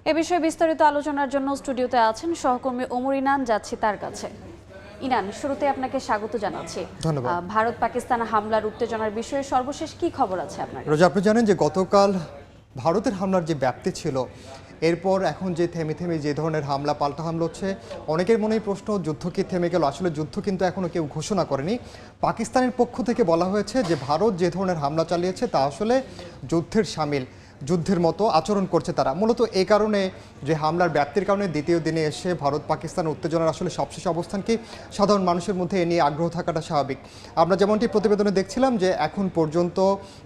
এ বিষয়ে বিস্তারিত আলোচনার জন্য স্টুডিওতে আছেন সহকর্মী ওমর ইনান। যাচ্ছি তার কাছে। ইনান, শুরুতে আপনাকে স্বাগত জানাচ্ছি। ধন্যবাদ। ভারত পাকিস্তান হামলার উত্তেজনার বিষয়ে সর্বশেষ কি খবর আছে আপনার? রোজা, আপনি জানেন যে গতকাল ভারতের হামলার যে ব্যাপ্তি ছিল, এরপর এখন যে থেমে থেমে যে ধরনের হামলা পাল্টা হামলা হচ্ছে, অনেকের মনেই প্রশ্ন, যুদ্ধ কি থেমে গেল? আসলে যুদ্ধ কিন্তু এখনও কেউ ঘোষণা করেনি। পাকিস্তানের পক্ষ থেকে বলা হয়েছে যে ভারত যে ধরনের হামলা চালিয়েছে তা আসলে যুদ্ধের সামিল, যুদ্ধের মতো আচরণ করছে তারা। মূলত এই কারণে যে হামলার ব্যাপ্তির কারণে দ্বিতীয় দিনে এসে ভারত পাকিস্তান উত্তেজনার আসলে সবশেষ অবস্থান কি, সাধারণ মানুষের মধ্যে এ নিয়ে আগ্রহ থাকাটা স্বাভাবিক। আমরা যেমনটি প্রতিবেদনে দেখছিলাম যে এখন পর্যন্ত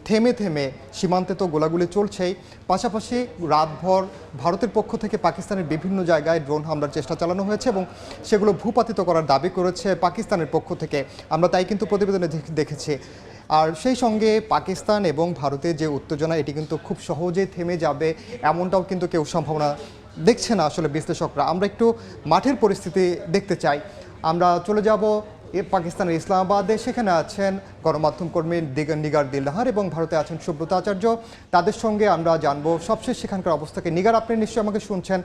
থেমে থেমে সীমান্তে তো গোলাগুলি চলছেই, পাশাপাশি রাতভর ভারতের পক্ষ থেকে পাকিস্তানের বিভিন্ন জায়গায় ড্রোন হামলার চেষ্টা চালানো হয়েছে এবং সেগুলো ভূপাতিত করার দাবি করেছে পাকিস্তানের পক্ষ থেকে। আমরা তাই কিন্তু প্রতিবেদনে দেখেছি। আর সেই সঙ্গে পাকিস্তান এবং ভারতের যে উত্তেজনা, এটি কিন্তু খুব সহজে থেমে যাবে এমনটাও কিন্তু কেউ সম্ভাবনা দেখছে না আসলে বিশ্লেষকরা। আমরা একটু মাঠের পরিস্থিতি দেখতে চাই। আমরা চলে যাব পাকিস্তানের ইসলামাবাদে। সেখানে আছেন গণমাধ্যম কর্মী নিগার দিলনাহার এবং ভারতে আছেন সুব্রত আচার্য। তাদের সঙ্গে আমরা জানবো সবশেষ সেখানকার অবস্থাকে। নিগার, আপনি নিশ্চয়ই আমাকে শুনছেন।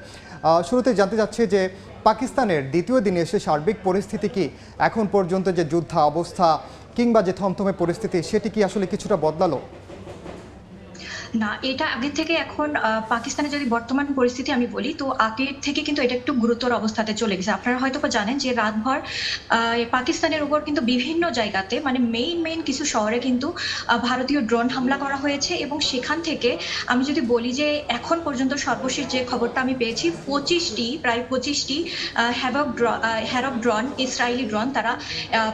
শুরুতে জানতে চাচ্ছি যে পাকিস্তানের দ্বিতীয় দিনে এসে সার্বিক পরিস্থিতি কি, এখন পর্যন্ত যে যুদ্ধ অবস্থা কিংবা যে থমথমে পরিস্থিতি, সেটি কি আসলে কিছুটা বদলালো? না, এটা আগের থেকে এখন পাকিস্তানের যদি বর্তমান পরিস্থিতি আমি বলি, তো আগের থেকে কিন্তু এটা একটু গুরুতর অবস্থাতে চলে গেছে। আপনারা হয়তো জানেন যে রাতভর পাকিস্তানের উপর কিন্তু বিভিন্ন জায়গাতে, মানে মেইন কিছু শহরে কিন্তু ভারতীয় ড্রোন হামলা করা হয়েছে। এবং সেখান থেকে আমি যদি বলি যে এখন পর্যন্ত সর্বশেষ যে খবরটা আমি পেয়েছি, প্রায় 25টি হ্যারক ড্রোন, ইসরায়েলি ড্রোন তারা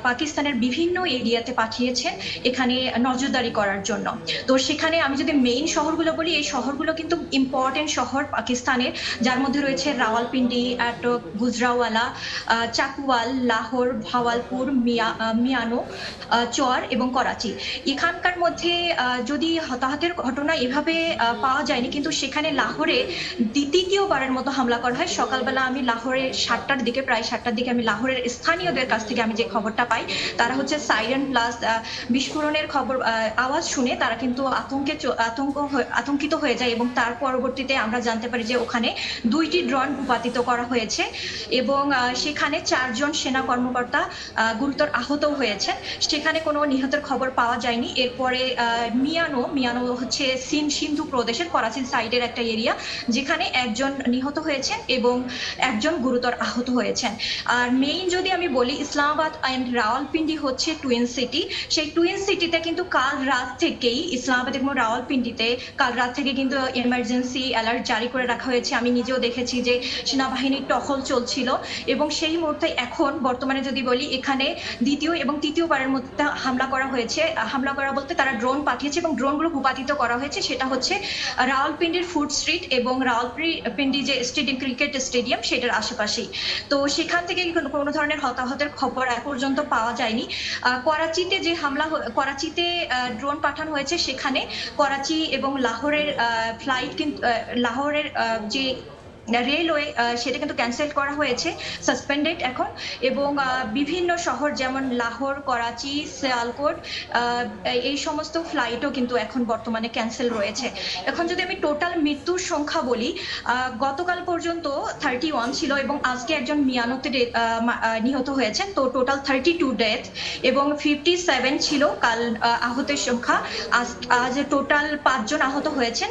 পাকিস্তানের বিভিন্ন এরিয়াতে পাঠিয়েছে এখানে নজরদারি করার জন্য। তো সেখানে আমি যদি মেইন শহরগুলো বলি, এই শহরগুলো কিন্তু ইম্পর্টেন্ট শহর পাকিস্তানের, যার মধ্যে রয়েছে রাওয়ালপিন্ডি, গুজরাওয়ালা, চাকুয়াল, লাহোর, ভাওয়ালপুর, মিয়ানো, চর এবং করাচি। এখানকার মধ্যে যদি হতাহতের ঘটনা এভাবে পাওয়া যায়নি, কিন্তু সেখানে লাহোরে দ্বিতীয়বারের মতো হামলা করা হয়। সকালবেলা আমি লাহোরের প্রায় 7টার দিকে আমি লাহোরের স্থানীয়দের কাছ থেকে আমি যে খবরটা পাই, তারা হচ্ছে সাইরেন প্লাস বিস্ফোরণের খবর আওয়াজ শুনে তারা কিন্তু আতঙ্কিত হয়ে যায়। এবং তার পরবর্তীতে আমরা জানতে পারি যে ওখানে 2টি ড্রোন ভূপাতিত করা হয়েছে এবং সেখানে 4 জন সেনা কর্মকর্তা গুরুতর আহত হয়েছেন। সেখানে কোনো নিহতের খবর পাওয়া যায়নি। এরপরে মিয়ানো হচ্ছে সিন্ধু প্রদেশের করাচি সাইডের একটা এরিয়া, যেখানে একজন নিহত হয়েছেন এবং একজন গুরুতর আহত হয়েছেন। আর মেইন যদি আমি বলি, ইসলামাবাদ এন্ড রাওয়ালপিন্ডি হচ্ছে টুইন সিটি। সেই টুইন সিটিতে কিন্তু কাল রাত থেকেই, ইসলামাবাদ এবং রাওয়ালপিন্ডিতে কাল রাত থেকে কিন্তু এমার্জেন্সি অ্যালার্ট জারি করে রাখা হয়েছে। আমি নিজেও দেখেছি যে সেনাবাহিনীর টহল চলছিল। এবং সেই মুহূর্তে এখন বর্তমানে যদি বলি, এখানে দ্বিতীয় এবং তৃতীয়বারের মধ্যে হামলা করা হয়েছে। হামলা করা বলতে তারা ড্রোন পাঠিয়েছে এবং ড্রোনগুলো ভূপাতিত করা হয়েছে। সেটা হচ্ছে রাওয়ালপিন্ডির ফুড স্ট্রিট এবং রাওয়ালপিন্ডি যে ক্রিকেট স্টেডিয়াম, সেটার আশেপাশেই। তো সেখান থেকে কোনো ধরনের হতাহতের খবর এখন পর্যন্ত পাওয়া যায়নি। করাচিতে ড্রোন পাঠানো হয়েছে। সেখানে করাচি এবং লাহোরের ফ্লাইট, কিন্তু লাহোরের যে রেলওয়ে, সেটা কিন্তু ক্যান্সেল করা হয়েছে, সাসপেন্ডেড এখন। এবং বিভিন্ন শহর যেমন লাহোর, করাচি, সিয়ালকোট, এই সমস্ত ফ্লাইটও কিন্তু এখন বর্তমানে ক্যান্সেল রয়েছে। এখন যদি আমি টোটাল মৃত্যুর সংখ্যা বলি, গতকাল পর্যন্ত 31 ছিল এবং আজকে একজন মিয়ানোতে নিহত হয়েছেন। তো টোটাল 32 ডেথ এবং 57 ছিল কাল আহতের সংখ্যা। আজ টোটাল 5 জন আহত হয়েছেন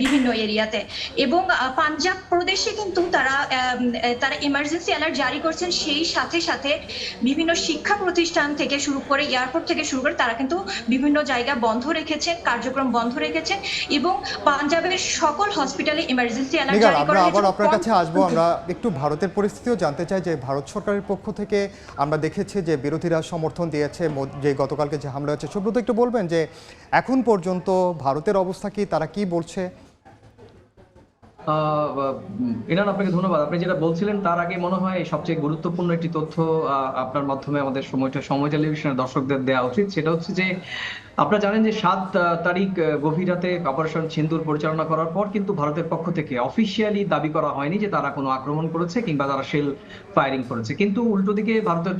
বিভিন্ন এরিয়াতে। এবং পাঞ্জাব প্রদেশে কিন্তু তারা ইমার্জেন্সি অ্যালার্ট জারি করছেন। সেই সাথে সাথে বিভিন্ন শিক্ষা প্রতিষ্ঠান থেকে শুরু করে এয়ারপোর্ট থেকে শুরু করে তারা কিন্তু বিভিন্ন জায়গা বন্ধ রেখেছেন, কার্যক্রম বন্ধ রেখেছেন। এবং পাঞ্জাবের সকল হসপিটালে ইমার্জেন্সি অ্যালার্ট জারি করা হয়েছে। আবার আপনার কাছে আসবো। আমরা একটু ভারতের পরিস্থিতিও জানতে চাই যে ভারত সরকারের পক্ষ থেকে আমরা দেখেছি যে বিরোধীরা সমর্থন দিয়েছে যে গতকালকে যে হামলা হয়েছে। সুব্রত, একটু বলবেন যে এখন পর্যন্ত ভারতের অবস্থা কি, তারা কি বলছে? ইনান, আপনাকে ধন্যবাদ। আপনি যেটা বলছিলেন তার আগে মনে হয় সবচেয়ে গুরুত্বপূর্ণ একটি তথ্য আপনার মাধ্যমে আমাদের সময় টেলিভিশনের দর্শকদের দেওয়া উচিত। সেটা হচ্ছে যে আপনারা জানেন যে 7 তারিখ গভীর রাতে অপারেশন সিন্দুর পরিচালনা করার পর কিন্তু ভারতের পক্ষ থেকে অফিসিয়ালি দাবি করা হয়নি যে তারা কোনো আক্রমণ করেছে কিংবা তারা শেল ফায়ারিং করেছে, কিন্তু উল্টো দিকে ভারতের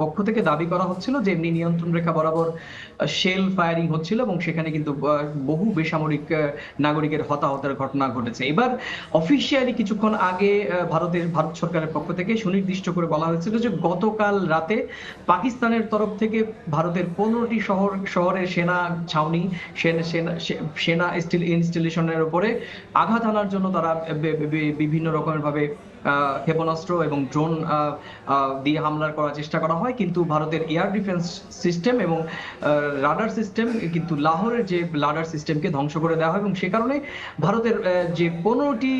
পক্ষ থেকে দাবি করা হচ্ছিল যে এমনি নিয়ন্ত্রণ রেখা বরাবর শেল ফায়ারিং হচ্ছিল এবং সেখানে কিন্তু বহু বেসামরিক নাগরিকের হতাহতের ঘটনা ঘটেছে। এবার অফিসিয়ালি কিছুক্ষণ আগে ভারত সরকারের পক্ষ থেকে সুনির্দিষ্ট করে বলা হয়েছিল যে গতকাল রাতে পাকিস্তানের তরফ থেকে ভারতের 15টি শহরের সেনা ছাউনি, সেনা ইনস্টলেশনের উপরে আঘাত আনার জন্য তারা বিভিন্ন রকমের ভাবে ক্ষেপণাস্ত্র এবং ড্রোন দিয়ে হামলা করার চেষ্টা করা হয়, কিন্তু ভারতের এয়ার ডিফেন্স সিস্টেম এবং রাডার সিস্টেম কিন্তু লাহোরের যে রাডার সিস্টেমকে ধ্বংস করে দেওয়া হয় এবং সে কারণে ভারতের যে 15টি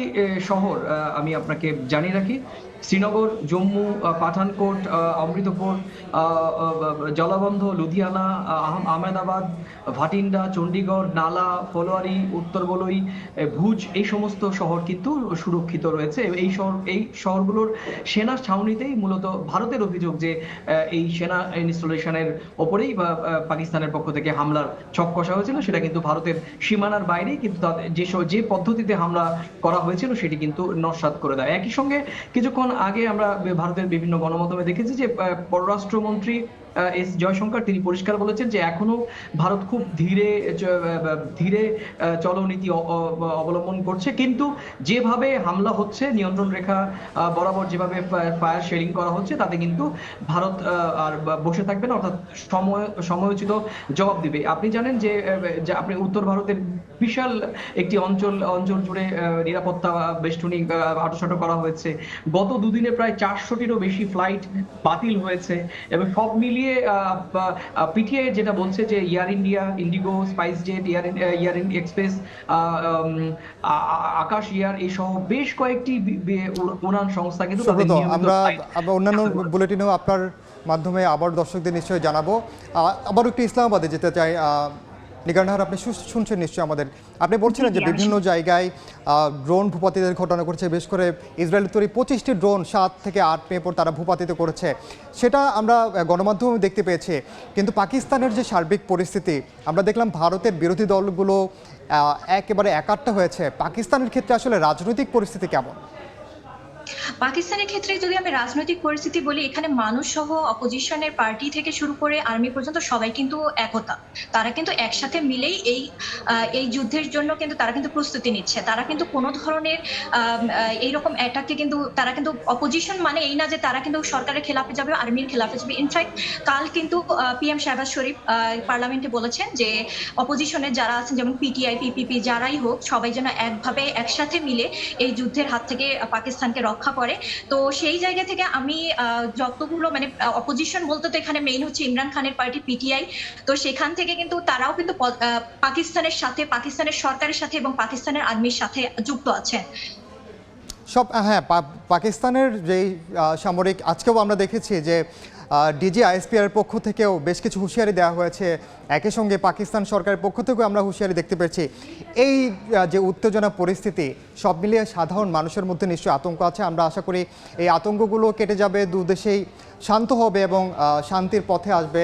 শহর আমি আপনাকে জানিয়ে রাখি, শ্রীনগর, জম্মু, পাঠানকোট, অমৃতপুর, জলাবন্ধ, লুধিয়ানা, আহমেদাবাদ, ভাটিন্ডা, চণ্ডীগড়, নালা, ফলোয়ারি, উত্তর বলই, ভুজ, এই সমস্ত শহর কিন্তু সুরক্ষিত রয়েছে। এই শহরগুলোর সেনা ছাউনিতেই মূলত ভারতের অভিযোগ যে এই সেনা ইনস্টলেশনের ওপরেই পাকিস্তানের পক্ষ থেকে হামলার ছক কষা হয়েছিল, সেটা কিন্তু ভারতের সীমানার বাইরেই কিন্তু যে পদ্ধতিতে হামলা করা হয়েছিল সেটি কিন্তু নস্যাৎ করে দেয়। একই সঙ্গে কিছুক্ষণ আগে আমরা ভারতের বিভিন্ন গণমাধ্যমে দেখেছি যে পররাষ্ট্রমন্ত্রী এস জয়শঙ্কর তিনি পরিষ্কার বলেছেন যে এখনো ভারত খুব ধীরে চলনীতি অবলম্বন করছে, কিন্তু যেভাবে হামলা হচ্ছে নিয়ন্ত্রণ রেখা বরাবর যেভাবে ফায়ার শেয়ারিং করা হচ্ছে তাতে কিন্তু ভারত আর বসে থাকবে না, অর্থাৎ সময়োচিত জবাব দিবে। আপনি জানেন যে আপনি উত্তর ভারতের বিশাল একটি অঞ্চল জুড়ে নিরাপত্তা বেষ্টনী আঁটোসাঁটো করা হয়েছে। গত দুদিনে প্রায় 400টিরও বেশি ফ্লাইট বাতিল হয়েছে এবং সব মিলিয়ে পিটিআই যেটা বলছে যে Air India, IndiGo, SpiceJet, Air Express, Akasa Air এই সহ বেশ কয়েকটি উড়ান সংস্থা কিন্তু আমরা অন্যান্য বুলেটিনেও আপনার মাধ্যমে আবার দর্শকদের নিশ্চয়ই জানাবো। আবার একটু ইসলামাবাদে যেতে চাই। নিগার নাহার, আপনি শুনছেন নিশ্চয়ই আমাদের, আপনি বলছিলেন যে বিভিন্ন জায়গায় ড্রোন ভূপাতিতের ঘটনা ঘটেছে, বিশেষ করে ইসরায়েলের তৈরি 25টি ড্রোন 7 থেকে 8 মে পর তারা ভূপাতিত করেছে, সেটা আমরা গণমাধ্যমে দেখতে পেয়েছি। কিন্তু পাকিস্তানের যে সার্বিক পরিস্থিতি আমরা দেখলাম, ভারতের বিরোধী দলগুলো একেবারে একাট্টা হয়েছে। পাকিস্তানের ক্ষেত্রে আসলে রাজনৈতিক পরিস্থিতি কেমন? পাকিস্তানের ক্ষেত্রে যদি আমি রাজনৈতিক পরিস্থিতি বলি, এখানে মানুষ সহ অপোজিশনের পার্টি থেকে শুরু করে আর্মি পর্যন্ত সবাই কিন্তু একতা, তারা কিন্তু একসাথে মিলেই এই যুদ্ধের জন্য কিন্তু তারা কিন্তু প্রস্তুতি নিচ্ছে। তারা কিন্তু কোনো ধরনের এইরকম অ্যাটাককে কিন্তু তারা কিন্তু অপোজিশন মানে এই না যে তারা কিন্তু সরকারের খেলাফে যাবে, আর্মির খেলাফে যাবে। ইনফ্যাক্ট কাল কিন্তু PM শাহবাজ শরীফ পার্লামেন্টে বলেছেন যে অপোজিশনের যারা আছেন, যেমন পিটিআই, পিপিপি, যারাই হোক, সবাই যেন একভাবে একসাথে মিলে এই যুদ্ধের হাত থেকে পাকিস্তানকে রক্ষা করে। তো সেই জায়গা থেকে আমি যতগুলো মানে অপোজিশন বলতে তো এখানে মেইন হচ্ছে ইমরান খানের পার্টি পিটিআই, তো সেখান থেকে কিন্তু তারাও কিন্তু পাকিস্তানের সাথে, পাকিস্তানের সরকারের সাথে এবং পাকিস্তানের আর্মির সাথে যুক্ত আছেন। হ্যাঁ, পাকিস্তানের যেই সামরিক, আজকেও আমরা দেখেছি যে DGISPR পক্ষ থেকেও বেশ কিছু হুঁশিয়ারি দেওয়া হয়েছে। একই সঙ্গে পাকিস্তান সরকারের পক্ষ থেকেও আমরা হুঁশিয়ারি দেখতে পেয়েছি। এই যে উত্তেজনা পরিস্থিতি, সব মিলিয়ে সাধারণ মানুষের মধ্যে নিশ্চয়ই আতঙ্ক আছে। আমরা আশা করি এই আতঙ্কগুলো কেটে যাবে, দুদেশেই শান্ত হবে এবং শান্তির পথে আসবে।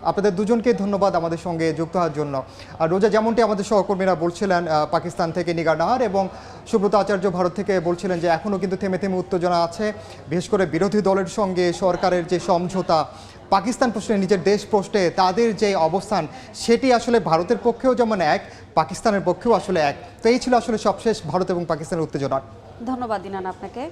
আপনাদের দুজনকে ধন্যবাদ আমাদের সঙ্গে যুক্ত হওয়ার জন্য। আর রোজা, যেমনটি আমাদের সহকর্মীরা বলছিলেন পাকিস্তান থেকে নিগার নাহার এবং সুব্রত আচার্য ভারত থেকে বলছিলেন যে এখনও কিন্তু থেমে উত্তেজনা আছে, বিশেষ করে বিরোধী দলের সঙ্গে সরকারের যে সমঝোতা, পাকিস্তান প্রশ্নে, নিজের দেশ প্রশ্নে তাদের যে অবস্থান, সেটি আসলে ভারতের পক্ষেও যেমন এক, পাকিস্তানের পক্ষেও আসলে এক। তো এই ছিল আসলে সবশেষ ভারত এবং পাকিস্তানের উত্তেজনা। ধন্যবাদ ইনান আপনাকে।